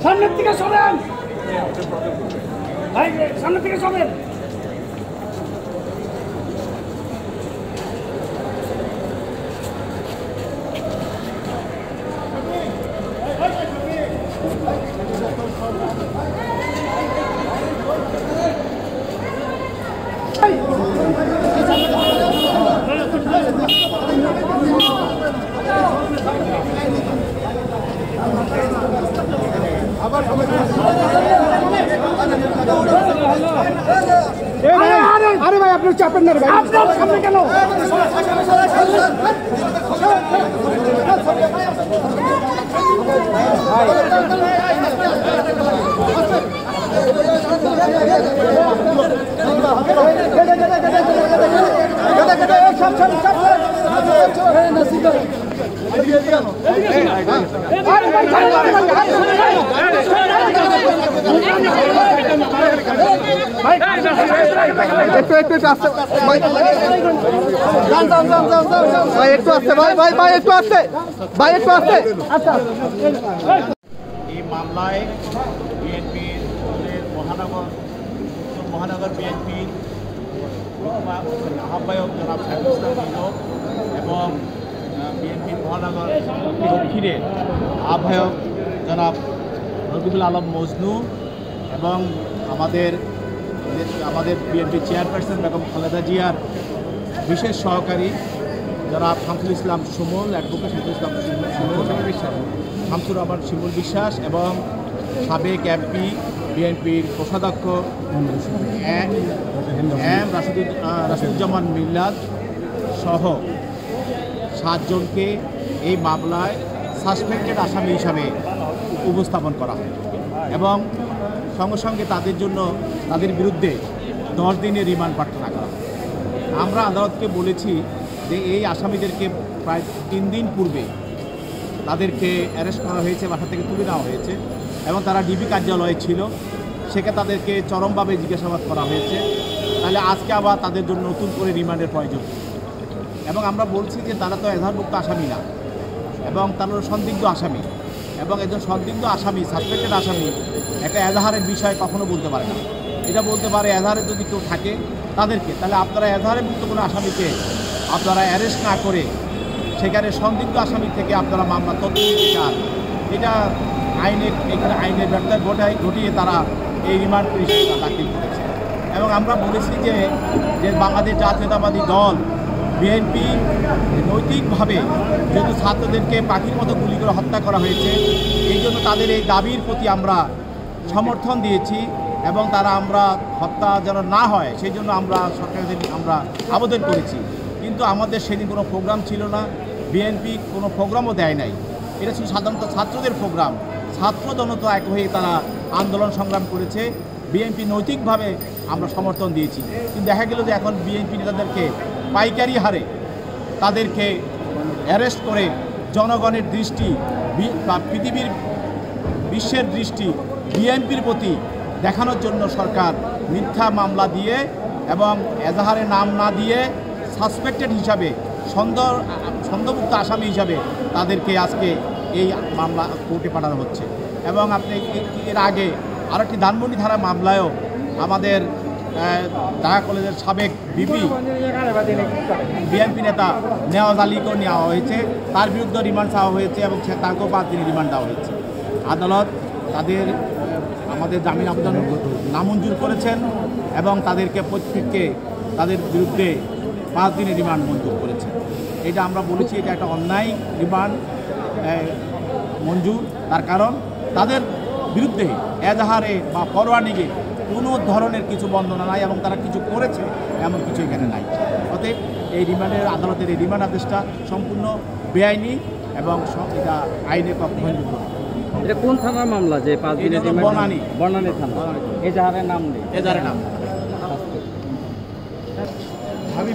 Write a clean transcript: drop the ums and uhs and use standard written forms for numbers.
সামনের দিকে সরেন ভাই, সামনের দিকে সরেন। আরে ভাই, আপনি চাপেন না ভাই, আপনার সামনে কেন? একটু আসতে ভাই, একটু আসতে ভাই, একটু আসতে ভাই, একটু আসতে। এই মামলায় বিএনপির মহানগর বিএনপির আহ্বায়ক জনাব সাইফুল ইসলাম লিটন এবং বিএনপির মহানগর দক্ষিণের আহ্বায়ক জনাব রকিবুল আলম মজনু এবং আমাদের বিএনপি চেয়ারপারসন বেগম খালেদা জিয়ার বিশেষ সহকারী জনাব শামসুল ইসলাম সুমন, অ্যাডভোকেট শামসুল ইসলাম শামসুর রহমান শিমুল বিশ্বাস এবং সাবেক এমপি বিএনপির কোষাধ্যক্ষ এম রাশিদুজ্জামান মিল্লাত সহ 7 জনকে এই মামলায় সাসপেক্টেড আসামি হিসাবে উপস্থাপন করা হয় এবং সঙ্গে সঙ্গে তাদের বিরুদ্ধে 10 দিনের রিমান্ড প্রার্থনা করা হয়। আমরা আদালতকে বলেছি যে এই আসামিদেরকে প্রায় 3 দিন পূর্বে তাদেরকে অ্যারেস্ট করা হয়েছে, বাসা থেকে তুলে নেওয়া হয়েছে এবং তারা ডিবি কার্যালয়ে ছিল, সেখানে তাদেরকে চরমভাবে জিজ্ঞাসাবাদ করা হয়েছে। তাহলে আজকে আবার তাদের জন্য নতুন করে রিমান্ডের প্রয়োজন এবং আমরা বলছি যে তারা তো এজাহারভুক্ত আসামি না এবং তারা সন্দিগ্ধ আসামি এবং একজন সন্দিগ্ধ আসামি, সাসপেক্টেড আসামি একটা এজাহারের বিষয় কখনো বলতে পারে না। এটা বলতে পারে এজাহারে যদি কেউ থাকে তাদেরকে, তাহলে আপনারা এজাহারে মুক্ত কোনো আসামিকে আপনারা অ্যারেস্ট না করে সেখানে সন্দিগ্ধ আসামি থেকে আপনারা মামলা তথ্য দিতে চান, এটা এখানে আইনের ব্যর্থতা ঘটিয়ে তারা এই রিমান্ড পিটিশন দাখিল করেছে। এবং আমরা বলেছি যে বাংলাদেশ জাতীয়তাবাদী দল বিএনপি নৈতিকভাবে যেহেতু ছাত্রদেরকে পাখির মতো গুলি করে হত্যা করা হয়েছে, এই জন্য তাদের এই দাবির প্রতি আমরা সমর্থন দিয়েছি এবং আমরা হত্যা যেন না হয় সেই জন্য আমরা সরকারের আমরা আবেদন করেছি। কিন্তু আমাদের সেদিন কোনো প্রোগ্রাম ছিল না, বিএনপি কোনো প্রোগ্রামও দেয় নাই, এটা ছিল সাধারণত ছাত্রদের প্রোগ্রাম। ছাত্র জনতা এক হয়ে তারা আন্দোলন সংগ্রাম করেছে, বিএনপি নৈতিকভাবে আমরা সমর্থন দিয়েছি। কিন্তু দেখা গেল যে এখন বিএনপি নেতাদেরকে পাইকারি হারে তাদেরকে অ্যারেস্ট করে জনগণের দৃষ্টি বা বিশ্বের দৃষ্টি বিএনপির প্রতি দেখানোর জন্য সরকার মিথ্যা মামলা দিয়ে এবং এজাহারে নাম না দিয়ে সাসপেক্টেড হিসাবে সন্দেহমুক্ত আসামি হিসাবে তাদেরকে আজকে এই মামলা কোর্টে পাঠানো হচ্ছে। এবং আপনি এর আগে আরেকটি ধানমন্ডি ধারা মামলায়ও আমাদের ঢাকা কলেজের সাবেক বিএনপি নেতা নেওয়াজ আলীকেও নেওয়া হয়েছে, তার বিরুদ্ধে রিমান্ড চাওয়া হয়েছে এবং তাকেও 5 দিনের রিমান্ড দেওয়া হয়েছে। আদালত আমাদের জামিন আবেদন নামঞ্জুর করেছেন এবং তাদেরকে প্রত্যেককে তাদের বিরুদ্ধে 5 দিনের রিমান্ড মঞ্জুর করেছেন। এটা আমরা বলেছি এটা একটা অন্যায় রিমান্ড মঞ্জুর, তার কারণ তাদের বিরুদ্ধে এজাহারে বা ফরওয়ার্ডিংয়ে কোনো ধরনের কিছু বন্দনা নাই এবং তারা কিছু করেছে এমন কিছু এখানে নাই। অতএব এই আদালতের এই রিমান্ড আদেশটা সম্পূর্ণ বেআইনি এবং এটা আইনের পক্ষপাতযোগ্য। এটা কোন থানার মামলা যে 5 দিনের রিমান্ড? বনানী থানা। এজাহারের নাম নেই। এজাহারের নাম আমি